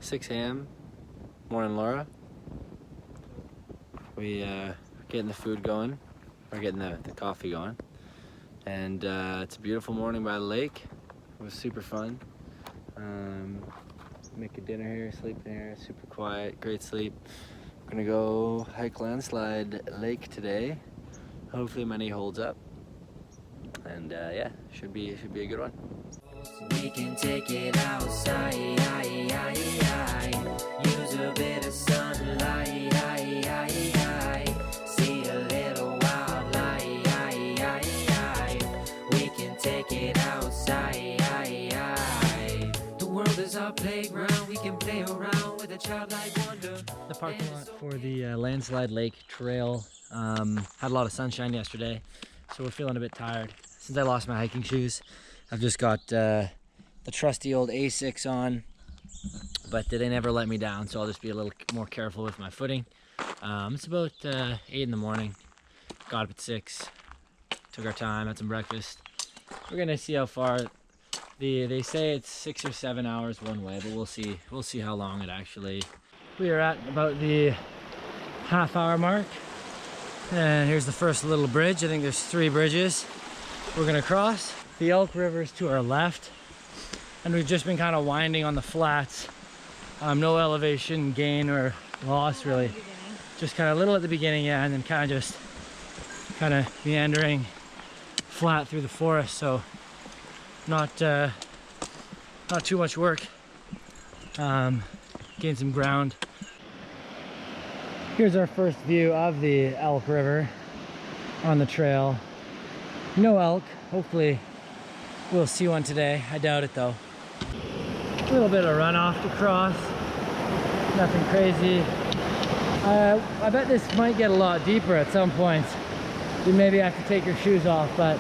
6 a.m. Morning, Laura. We getting the food going. We're getting the coffee going. And it's a beautiful morning by the lake. It was super fun. Making dinner here, sleeping here, super quiet, great sleep. We're gonna go hike Landslide Lake today. Hopefully my knee holds up. And yeah, should be a good one. We can take it outside, use a bit of sunlight, see a little wildlife. We can take it outside. The world is our playground, we can play around with a childlike wonder. The parking lot for the Landslide Lake Trail had a lot of sunshine yesterday, so we're feeling a bit tired. Since I lost my hiking shoes, I've just got the trusty old A6 on, but they never let me down, so I'll just be a little more careful with my footing. It's about 8 in the morning. Got up at 6, took our time, had some breakfast. We're gonna see how far. They say it's 6 or 7 hours one way, but we'll see. We'll see how long it actually. We are at about the half-hour mark, and here's the first little bridge. I think there's 3 bridges we're gonna cross. The Elk River is to our left, and we've just been kind of winding on the flats. No elevation gain or loss really. Just kind of little at the beginning, yeah, and then kind of meandering flat through the forest. So not too much work. Gain some ground. Here's our first view of the Elk River on the trail. No elk. Hopefully we'll see one today. I doubt it though. A little bit of runoff to cross. Nothing crazy. I bet this might get a lot deeper at some points. You maybe have to take your shoes off, but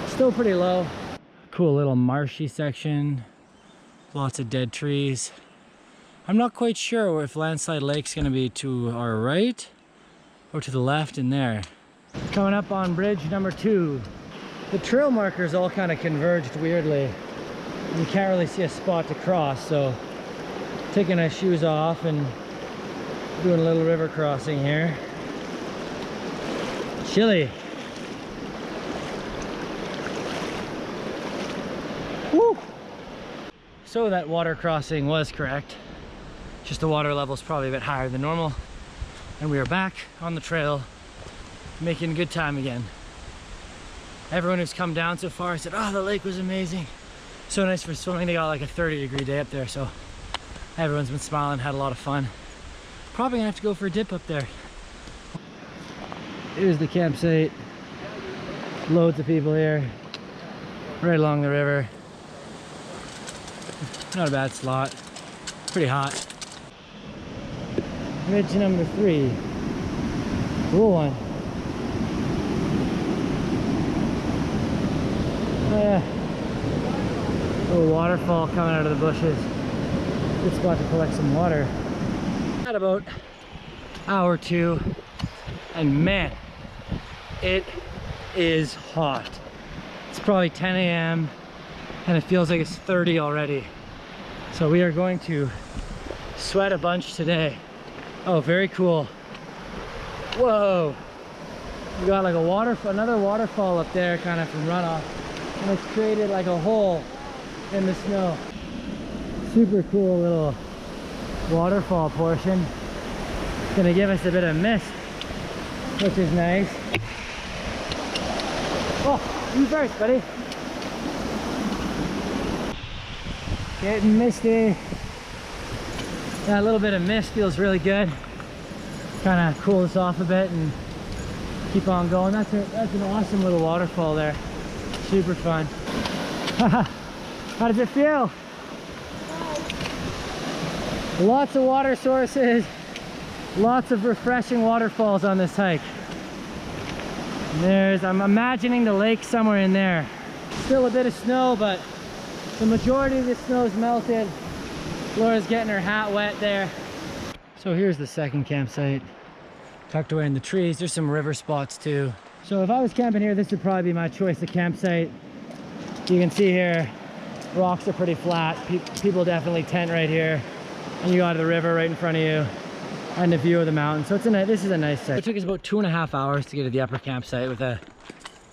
still pretty low. Cool little marshy section. Lots of dead trees. I'm not quite sure if Landslide Lake's gonna be to our right or to the left in there. Coming up on bridge number 2. The trail markers all kind of converged weirdly. You can't really see a spot to cross, so taking our shoes off and doing a little river crossing here. Chilly. Woo! So that water crossing was correct. Just the water level is probably a bit higher than normal. And we are back on the trail, making good time again. Everyone who's come down so far said, oh, the lake was amazing. So nice for swimming. They got like a 30-degree day up there, so everyone's been smiling, had a lot of fun. Probably gonna have to go for a dip up there. Here's the campsite. Loads of people here, right along the river. Not a bad slot. Pretty hot. Ridge number 3. Cool one. Little waterfall coming out of the bushes. Good spot to collect some water. At about hour 2, and man, it is hot. It's probably 10 a.m. and it feels like it's 30 already. So we are going to sweat a bunch today. Oh, very cool. Whoa. We got like a another waterfall up there kind of from runoff. And it's created like a hole in the snow. Super cool little waterfall portion. It's gonna give us a bit of mist, which is nice. Oh, you first, buddy. Getting misty. Yeah, a little bit of mist feels really good. Kind of cool us off a bit and keep on going. That's an awesome little waterfall there. Super fun. How does it feel? Lots of water sources, lots of refreshing waterfalls on this hike. I'm imagining the lake somewhere in there. Still a bit of snow, but the majority of the snow's melted. Laura's getting her hat wet there. So here's the second campsite, tucked away in the trees. There's some river spots too. So if I was camping here, this would probably be my choice of campsite. You can see here, rocks are pretty flat. People definitely tent right here. and you got the river right in front of you and the view of the mountain. So this is a nice site. It took us about 2.5 hours to get to the upper campsite with a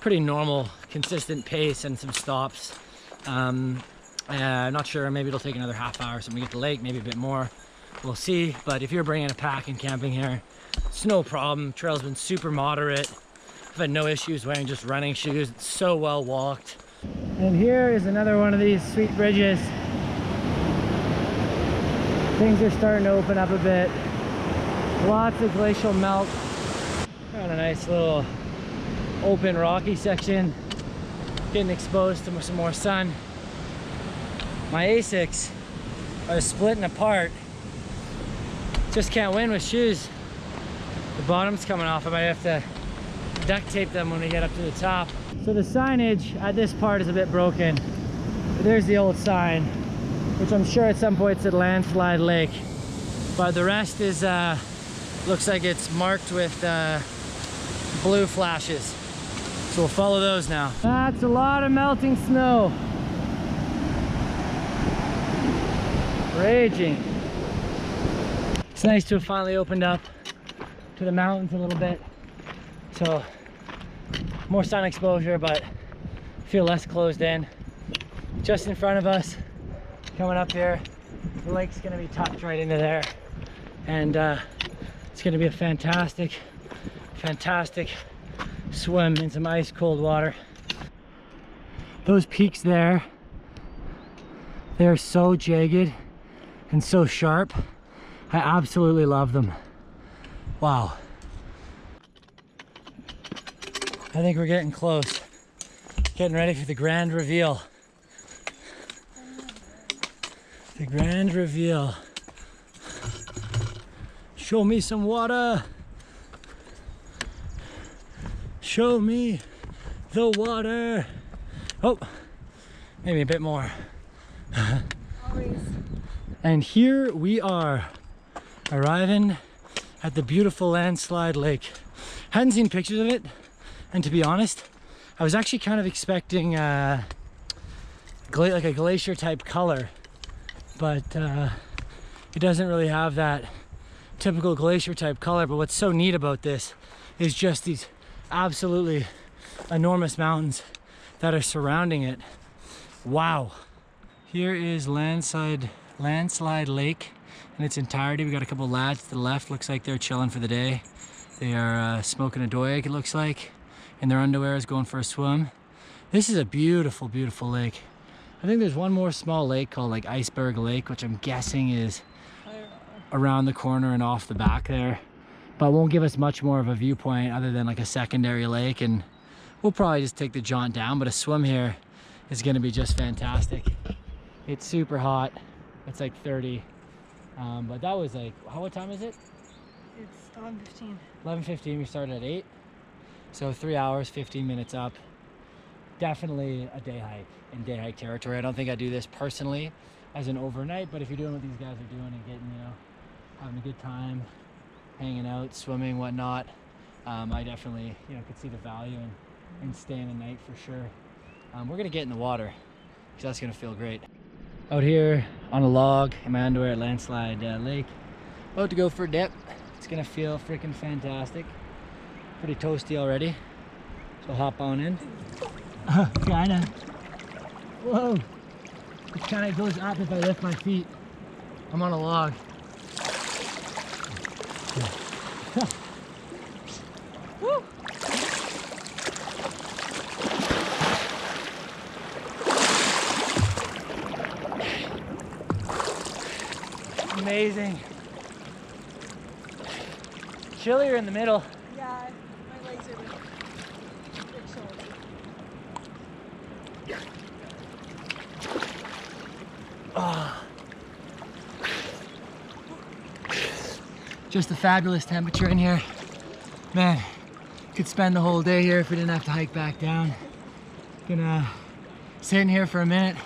pretty normal, consistent pace and some stops. I'm not sure, maybe it'll take another half hour so we get to the lake, maybe a bit more. We'll see, but if you're bringing a pack and camping here, it's no problem. Trail's been super moderate. I've had no issues wearing just running shoes. It's so well walked. And here is another one of these sweet bridges. Things are starting to open up a bit. Lots of glacial melt. Found a nice little open rocky section. Getting exposed to some more sun. My Asics are splitting apart. Just can't win with shoes. The bottom's coming off. I might have to duct tape them when we get up to the top. So the signage at this part is a bit broken. But there's the old sign, which I'm sure at some point said Landslide Lake. But the rest is, looks like it's marked with blue flashes. So we'll follow those now. That's a lot of melting snow. Raging. It's nice to have finally opened up to the mountains a little bit. So more sun exposure, but feel less closed in. Just in front of us, coming up here, the lake's gonna be tucked right into there. And it's gonna be a fantastic, fantastic swim in some ice cold water. Those peaks there, they're so jagged and so sharp. I absolutely love them. Wow. I think we're getting close. Getting ready for the grand reveal. The grand reveal. Show me some water. Show me the water. Oh, maybe a bit more. Always. And here we are, arriving at the beautiful Landslide Lake. Hadn't seen pictures of it, and to be honest, I was actually kind of expecting like a glacier type color, but it doesn't really have that typical glacier type color. But what's so neat about this is just these absolutely enormous mountains that are surrounding it. Wow. Here is Landslide Lake in its entirety. We got a couple lads to the left, looks like they're chilling for the day. They are smoking a doig, it looks like, in their underwear, is going for a swim. This is a beautiful, beautiful lake. I think there's one more small lake called like Iceberg Lake, which I'm guessing is around the corner and off the back there, but won't give us much more of a viewpoint other than like a secondary lake, and we'll probably just take the jaunt down. But a swim here is going to be just fantastic. It's super hot. It's like 30, but that was like, what time is it? It's 11:15. 11:15. We started at 8, so 3 hours 15 minutes up. Definitely a day hike in day hike territory. I don't think I do this personally as an overnight, but if you're doing what these guys are doing and getting, you know, having a good time, hanging out, swimming, whatnot, I definitely, you know, could see the value in staying a night for sure. We're gonna get in the water because that's gonna feel great. Out here on a log in my underwear at Landslide Lake, about to go for a dip. It's gonna feel freaking fantastic. Pretty toasty already, so hop on in. Kinda. Whoa! It kinda goes up if I lift my feet. I'm on a log. Woo! Amazing. Chillier in the middle. Yeah, my legs are big shoulders. Just a fabulous temperature in here. Man, could spend the whole day here if we didn't have to hike back down. Gonna sit in here for a minute,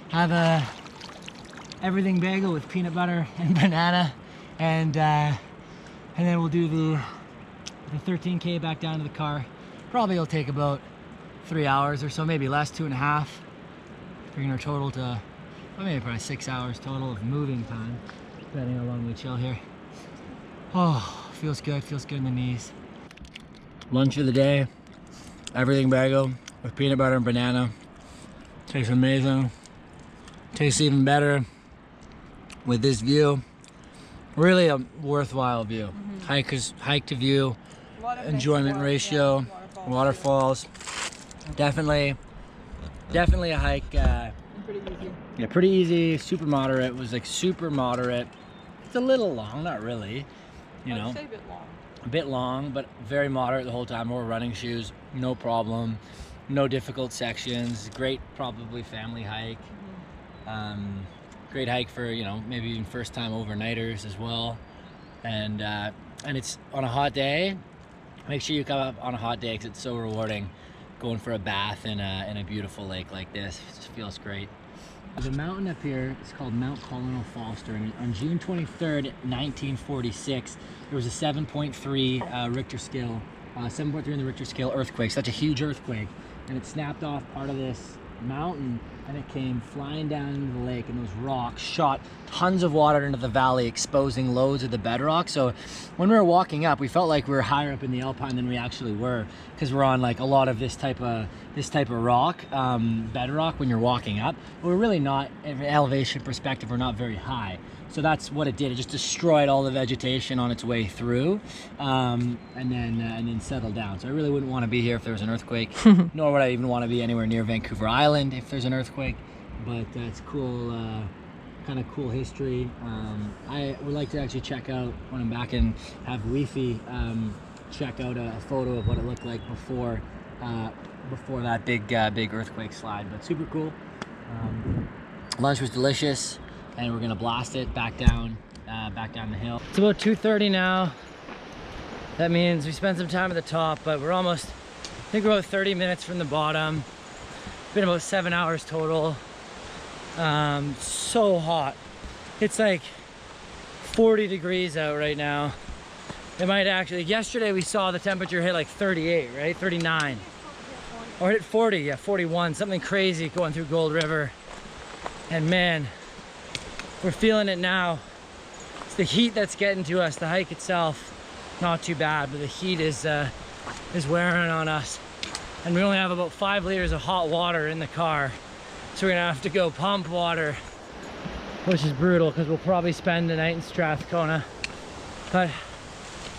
have a everything bagel with peanut butter and banana, and then we'll do the 13K back down to the car. Probably will take about 3 hours or so, maybe less, 2.5. Bringing our total to, well, maybe probably 6 hours total of moving time. depending how long we chill here. Oh, feels good in the knees. Lunch of the day, everything bagel with peanut butter and banana. Tastes amazing. Tastes even better with this view. Really a worthwhile view. Hike to view, enjoyment ratio, waterfalls. Definitely a hike. Pretty easy. Yeah, pretty easy, super moderate. It was like super moderate. It's a little long, not really, you know. I'd say a bit long. A bit long, but very moderate the whole time. Wore running shoes, no problem. No difficult sections. Great, probably family hike. Great hike for, you know, maybe even first time overnighters as well. And it's on a hot day. Make sure you come up on a hot day because it's so rewarding. Going for a bath in a beautiful lake like this. It just feels great. The mountain up here is called Mount Colonel Foster, and on June 23rd, 1946, there was a 7.3 Richter scale, 7.3 in the Richter scale earthquake, such a huge earthquake, and it snapped off part of this mountain, and it came flying down into the lake, and those rocks shot tons of water into the valley, exposing loads of the bedrock. So when we were walking up, we felt like we were higher up in the alpine than we actually were, because we're on like a lot of this type of rock, bedrock when you're walking up. But we're really not, in an elevation perspective, we're not very high. So that's what it did. It just destroyed all the vegetation on its way through, and then settled down. So I really wouldn't want to be here if there was an earthquake, nor would I even want to be anywhere near Vancouver Island if there's an earthquake. But it's cool, kind of cool history. I would like to actually check out when I'm back and have Wi-Fi check out a photo of what it looked like before that big earthquake slide. But super cool. Lunch was delicious. And we're gonna blast it back down the hill. It's about 2:30 now. That means we spent some time at the top, but we're almost, I think we're about 30 minutes from the bottom. Been about 7 hours total. So hot. It's like 40 degrees out right now. It might actually, yesterday we saw the temperature hit like 38, right? 39. Or hit 40, yeah, 41, something crazy going through Gold River. And man, we're feeling it now. It's the heat that's getting to us. The hike itself, not too bad, but the heat is wearing on us. And we only have about 5 liters of hot water in the car. So we're gonna have to go pump water, which is brutal because we'll probably spend the night in Strathcona. But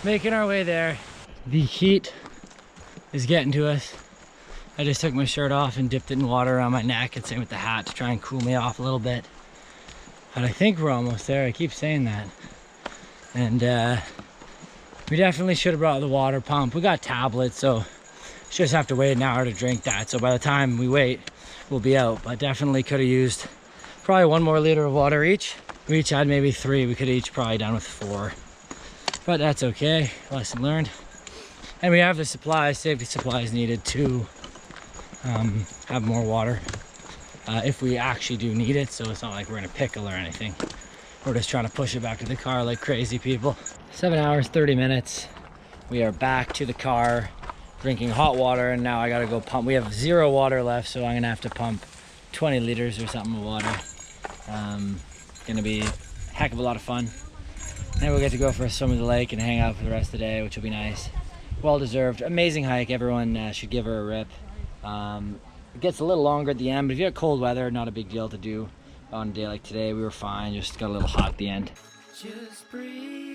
making our way there. The heat is getting to us. I just took my shirt off and dipped it in water around my neck, and same with the hat to try and cool me off a little bit. But I think we're almost there. I keep saying that. And we definitely should have brought the water pump. We got tablets, so just have to wait an hour to drink that. So by the time we wait, we'll be out. But definitely could have used probably 1 more liter of water each. We each had maybe 3. We could have each probably done with 4. But that's okay. Lesson learned. And we have the supplies, safety supplies needed to have more water. If we actually do need it, so it's not like we're in a pickle or anything. We're just trying to push it back to the car like crazy people. 7 hours, 30 minutes. We are back to the car, drinking hot water, and now I gotta go pump. We have 0 water left, so I'm gonna have to pump 20 liters or something of water. Gonna be a heck of a lot of fun. And we'll get to go for a swim in the lake and hang out for the rest of the day, which will be nice. Well deserved. Amazing hike. Everyone should give her a rip. It gets a little longer at the end, but if you have cold weather, not a big deal to do on a day like today. We were fine, just got a little hot at the end. Just breathe.